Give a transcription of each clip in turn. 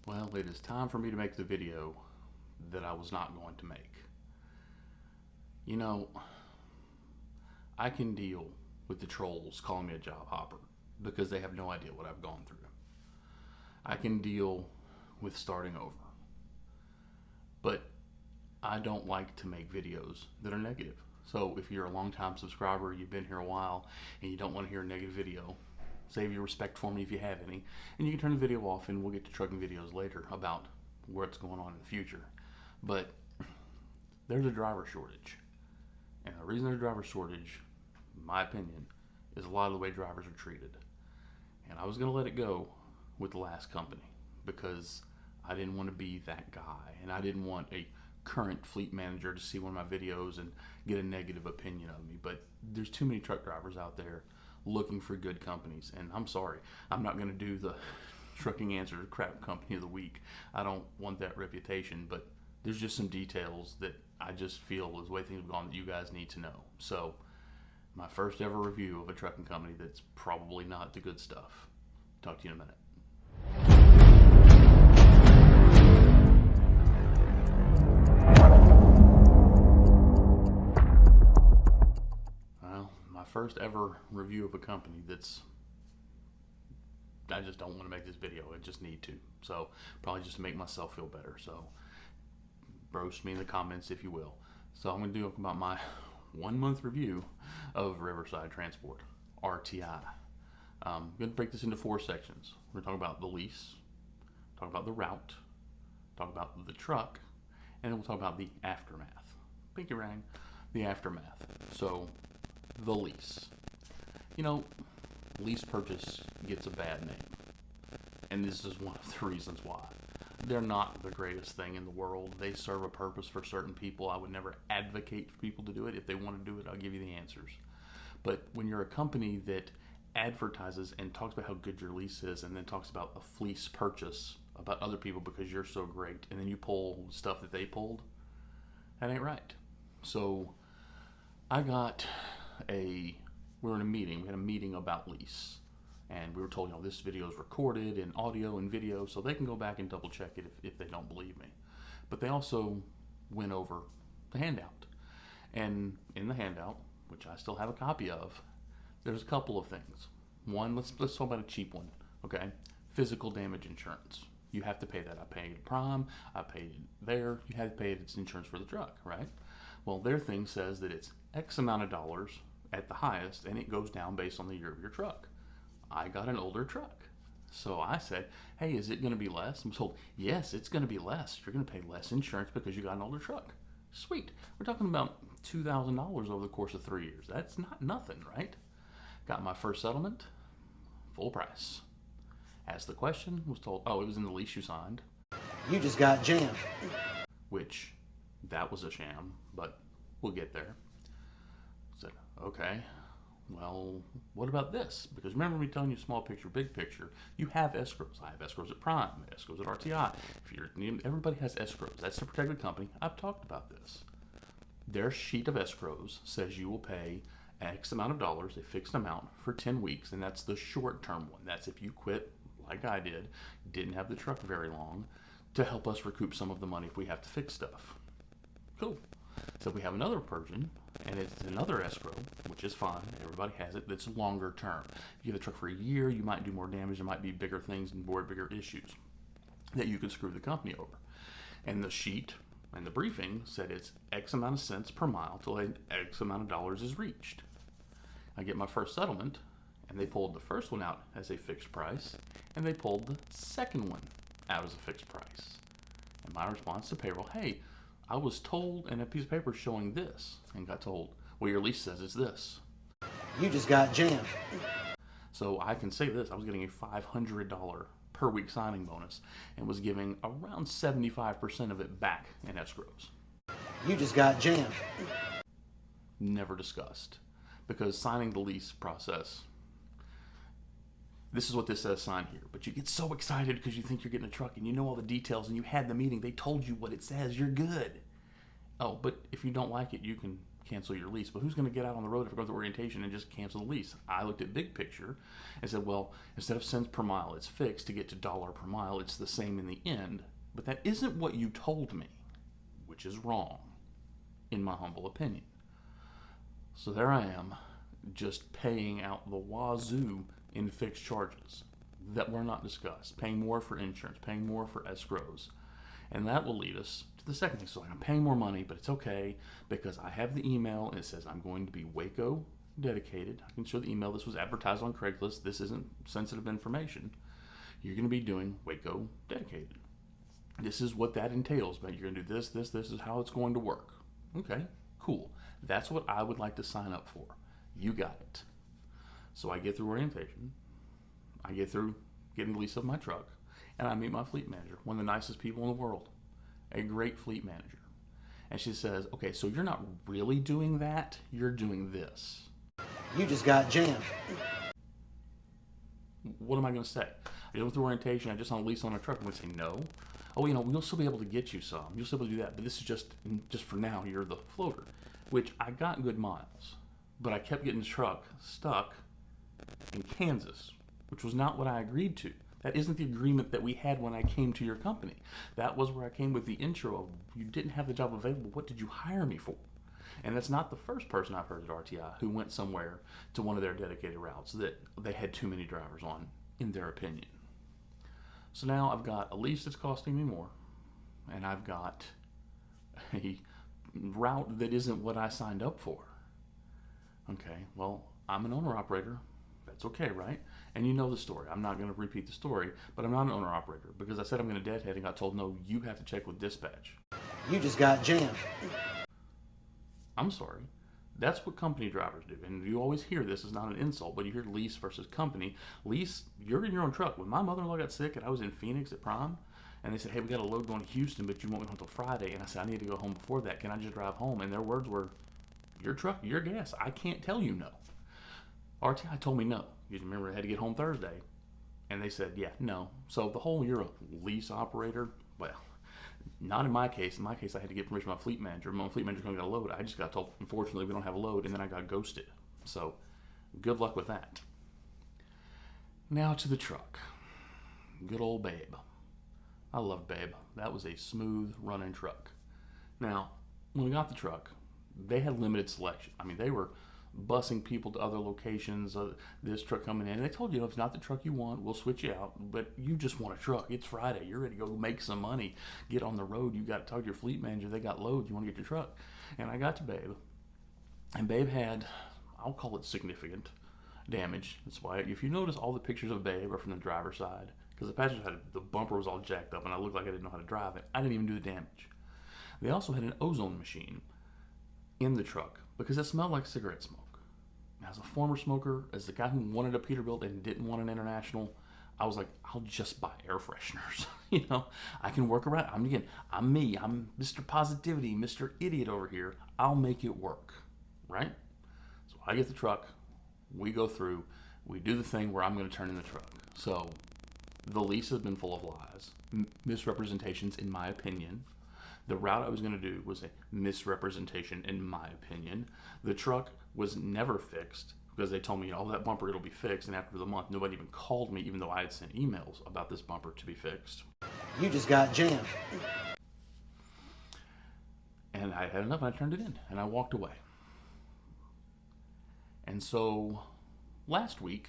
Well, it is time for me to make the video that I was not going to make. You know, I can deal with the trolls calling me a job hopper because they have no idea what I've gone through. I can deal with starting over. But I don't like to make videos that are negative. So if you're a long-time subscriber, you've been here a while, and you don't want to hear a negative video, save your respect for me if you have any, and you can turn the video off and we'll get to trucking videos later about what's going on in the future. But there's a driver shortage. And the reason there's a driver shortage, in my opinion, is a lot of the way drivers are treated. And I was going to let it go with the last company because I didn't want to be that guy, and I didn't want a current fleet manager to see one of my videos and get a negative opinion of me. But there's too many truck drivers out there looking for good companies, and I'm sorry, I'm not going to do the trucking answer crap company of the week. I don't want that reputation, but there's just some details that I just feel is the way things have gone that you guys need to know. So my first ever review of a trucking company that's probably not the good stuff. Talk to you in a minute. First ever review of a company that's, I just don't want to make this video, I just need to, so probably just to make myself feel better. So roast me in the comments if you will. So I'm going to do about my 1 month review of Riverside Transport RTI. I'm going to break this into 4 sections. We're going to talk about the lease, talk about the route, talk about the truck, and then we'll talk about the aftermath. Pinky ring, the aftermath. So the lease. You know, lease purchase gets a bad name, and this is one of the reasons why. They're not the greatest thing in the world. They serve a purpose for certain people. I would never advocate for people to do it. If they want to do it, I'll give you the answers. But when you're a company that advertises and talks about how good your lease is, and then talks about a fleece purchase about other people because you're so great, and then you pull stuff that they pulled, that ain't right. So we were in a meeting. We had a meeting about lease, and we were told, this video is recorded in audio and video, so they can go back and double check it if they don't believe me. But they also went over the handout, and in the handout, which I still have a copy of, there's a couple of things. One, let's talk about a cheap one. Okay, physical damage insurance. You have to pay that. I paid Prime. I paid it there. You have to pay its insurance for the truck, right? Well, their thing says that it's X amount of dollars at the highest, and it goes down based on the year of your truck. I got an older truck. So I said, hey, is it going to be less? I'm told, yes, it's going to be less. You're going to pay less insurance because you got an older truck. Sweet. We're talking about $2,000 over the course of 3 years. That's not nothing, right? Got my first settlement, full price. Asked the question, was told, it was in the lease you signed. You just got jammed. Which, that was a sham, but we'll get there. Said, okay, well, what about this? Because remember me telling you small picture, big picture, you have escrows. I have escrows at Prime, escrows at RTI. Everybody has escrows. That's to protect the company. I've talked about this. Their sheet of escrows says you will pay X amount of dollars, a fixed amount, for 10 weeks, and that's the short-term one. That's if you quit, like I did, didn't have the truck very long, to help us recoup some of the money if we have to fix stuff. Cool. So we have another version, and it's another escrow, which is fine. Everybody has it. That's longer term. If you have a truck for a year, you might do more damage. There might be bigger things and more bigger issues that you could screw the company over. And the sheet and the briefing said it's X amount of cents per mile till X amount of dollars is reached. I get my first settlement, and they pulled the first one out as a fixed price, and they pulled the second one out as a fixed price. And my response to payroll, hey, I was told in a piece of paper showing this, and got told, well, your lease says it's this. You just got jammed. So I can say this, I was getting a $500 per week signing bonus and was giving around 75% of it back in escrows. You just got jammed. Never discussed. Because signing the lease process, this is what this says sign here, but you get so excited because you think you're getting a truck and you know all the details and you had the meeting, they told you what it says, you're good. Oh, but if you don't like it, you can cancel your lease. But who's going to get out on the road if we're going to orientation and just cancel the lease? I looked at big picture and said, well, instead of cents per mile, it's fixed to get to dollar per mile. It's the same in the end. But that isn't what you told me, which is wrong, in my humble opinion. So there I am, just paying out the wazoo in fixed charges that were not discussed, paying more for insurance, paying more for escrows. And that will lead us to the second thing. So I'm paying more money, but it's okay because I have the email and it says I'm going to be Waco dedicated. I can show the email. This was advertised on Craigslist. This isn't sensitive information. You're going to be doing Waco dedicated. This is what that entails, but you're going to do this is how it's going to work. Okay, cool. That's what I would like to sign up for. You got it. So I get through orientation. I get through getting the lease of my truck, and I meet my fleet manager, one of the nicest people in the world, a great fleet manager. And she says, okay, so you're not really doing that, you're doing this. You just got jammed. What am I going to say? I go through orientation, I just on a lease on a truck. I'm going to say no. Oh, we'll still be able to get you some. You'll still be able to do that, but this is just for now, you're the floater, which I got good miles, but I kept getting the truck stuck in Kansas, which was not what I agreed to. That isn't the agreement that we had when I came to your company. That was where I came with the intro of, you didn't have the job available, what did you hire me for? And that's not the first person I've heard at RTI who went somewhere to one of their dedicated routes that they had too many drivers on, in their opinion. So now I've got a lease that's costing me more, and I've got a route that isn't what I signed up for. Okay, well, I'm an owner-operator. That's okay, right? And you know the story. I'm not going to repeat the story, but I'm not an owner-operator because I said I'm going to deadhead and got told, no, you have to check with dispatch. You just got jammed. I'm sorry. That's what company drivers do. And you always hear this is not an insult, but you hear lease versus company. Lease, you're in your own truck. When my mother-in-law got sick and I was in Phoenix at Prime, and they said, hey, we got a load going to Houston, but you won't be home until Friday. And I said, I need to go home before that. Can I just drive home? And their words were, your truck, your gas. I can't tell you no. RTI told me no. You remember I had to get home Thursday. And they said, yeah, no. So the whole, you're a lease operator, well, not in my case. In my case, I had to get permission from my fleet manager. My fleet manager couldn't get a load. I just got told, unfortunately, we don't have a load, and then I got ghosted. So good luck with that. Now to the truck. Good old Babe. I love Babe. That was a smooth running truck. Now, when we got the truck, they had limited selection. I mean, they were busing people to other locations, this truck coming in. And they told you, if it's not the truck you want, we'll switch you out. But you just want a truck. It's Friday. You're ready to go make some money. Get on the road. You got to talk to your fleet manager. They got loads. You want to get your truck. And I got to Babe. And Babe had, I'll call it significant damage. That's why, if you notice, all the pictures of Babe are from the driver's side. Because the passenger side, the bumper was all jacked up and I looked like I didn't know how to drive it. I didn't even do the damage. They also had an ozone machine in the truck because it smelled like cigarette smoke. As a former smoker, as the guy who wanted a Peterbilt and didn't want an International, I was like, I'll just buy air fresheners. I can work around. I'm me. I'm Mr. Positivity, Mr. Idiot over here. I'll make it work, right? So I get the truck. We go through. We do the thing where I'm going to turn in the truck. So the lease has been full of lies, misrepresentations, in my opinion. The route I was going to do was a misrepresentation, in my opinion. The truck was never fixed because they told me, that bumper, it'll be fixed. And after the month, nobody even called me, even though I had sent emails about this bumper to be fixed. You just got jammed. And I had enough, and I turned it in, and I walked away. And so last week,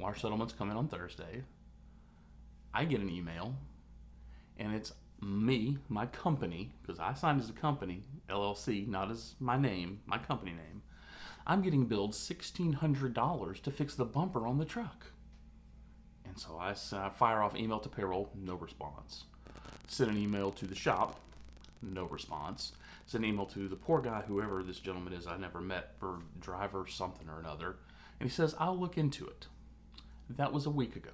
our settlements come in on Thursday. I get an email, and it's me, my company, because I signed as a company, LLC, not as my name, my company name. I'm getting billed $1,600 to fix the bumper on the truck. And so I fire off email to payroll, no response. Send an email to the shop, no response. Send an email to the poor guy, whoever this gentleman is I never met, for driver something or another. And he says, I'll look into it. That was a week ago.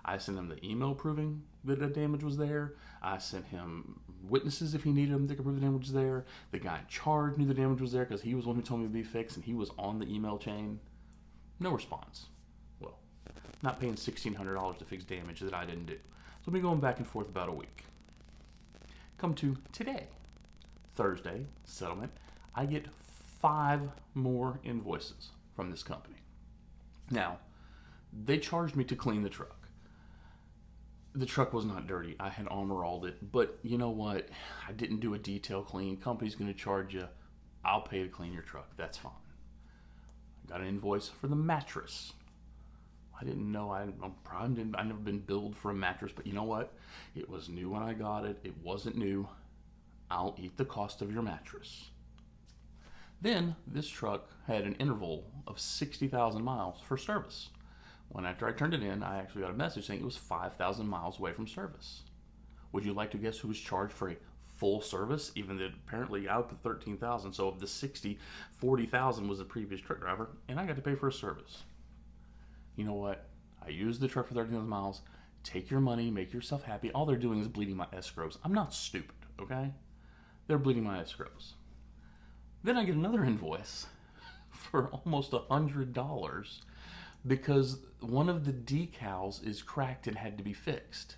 I sent him the email proving that the damage was there. I sent him witnesses if he needed them that could prove the damage was there. The guy in charge knew the damage was there because he was the one who told me to be fixed, and he was on the email chain. No response. Well, not paying $1,600 to fix damage that I didn't do. So I've been going back and forth about a week. Come to today, Thursday, settlement. I get 5 more invoices from this company. Now, they charged me to clean the truck. The truck was not dirty. I had armoralled it, but you know what? I didn't do a detail clean. Company's going to charge you. I'll pay to clean your truck. That's fine. I got an invoice for the mattress. I didn't know. I've never been billed for a mattress, but you know what? It was new when I got it. It wasn't new. I'll eat the cost of your mattress. Then this truck had an interval of 60,000 miles for service. When after I turned it in, I actually got a message saying it was 5,000 miles away from service. Would you like to guess who was charged for a full service? Even though apparently I put 13,000, so of the 60, 40,000 was the previous truck driver, and I got to pay for a service. You know what? I used the truck for 13,000 miles. Take your money, make yourself happy. All they're doing is bleeding my escrows. I'm not stupid, okay? They're bleeding my escrows. Then I get another invoice for almost $100 because one of the decals is cracked and had to be fixed.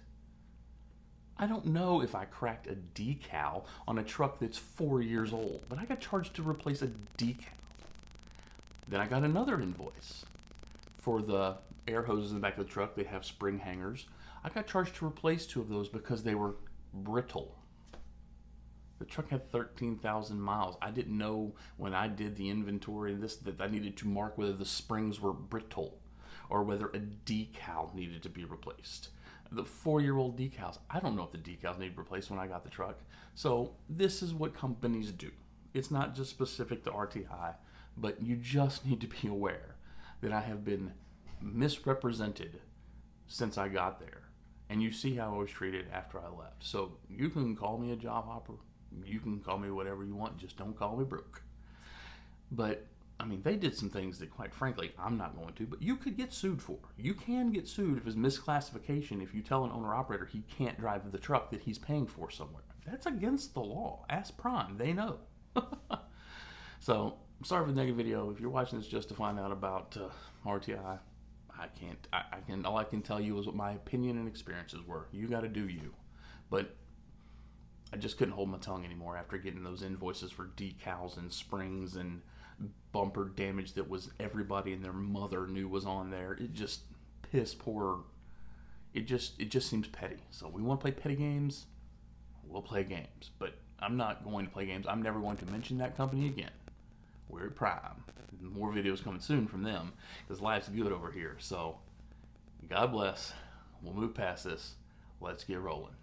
I don't know if I cracked a decal on a truck that's 4 years old, but I got charged to replace a decal. Then I got another invoice for the air hoses in the back of the truck. They have spring hangers. I got charged to replace 2 of those because they were brittle. The truck had 13,000 miles. I didn't know when I did the inventory that I needed to mark whether the springs were brittle or whether a decal needed to be replaced. The 4-year-old decals, I don't know if the decals need replaced when I got the truck. So this is what companies do. It's not just specific to RTI, but you just need to be aware that I have been misrepresented since I got there. And you see how I was treated after I left. So you can call me a job hopper. You can call me whatever you want, just don't call me broke. But, I mean, they did some things that, quite frankly, I'm not going to, but you could get sued for. You can get sued if it's misclassification if you tell an owner-operator he can't drive the truck that he's paying for somewhere. That's against the law. Ask Prime. They know. So, sorry for the negative video. If you're watching this just to find out about RTI, all I can tell you is what my opinion and experiences were. You got to do you. But I just couldn't hold my tongue anymore after getting those invoices for decals and springs and bumper damage that was everybody and their mother knew was on there. It just piss poor. It just seems petty. So we want to play petty games, we'll play games. But I'm not going to play games. I'm never going to mention that company again. We're at Prime. More videos coming soon from them because life's good over here. So God bless. We'll move past this. Let's get rolling.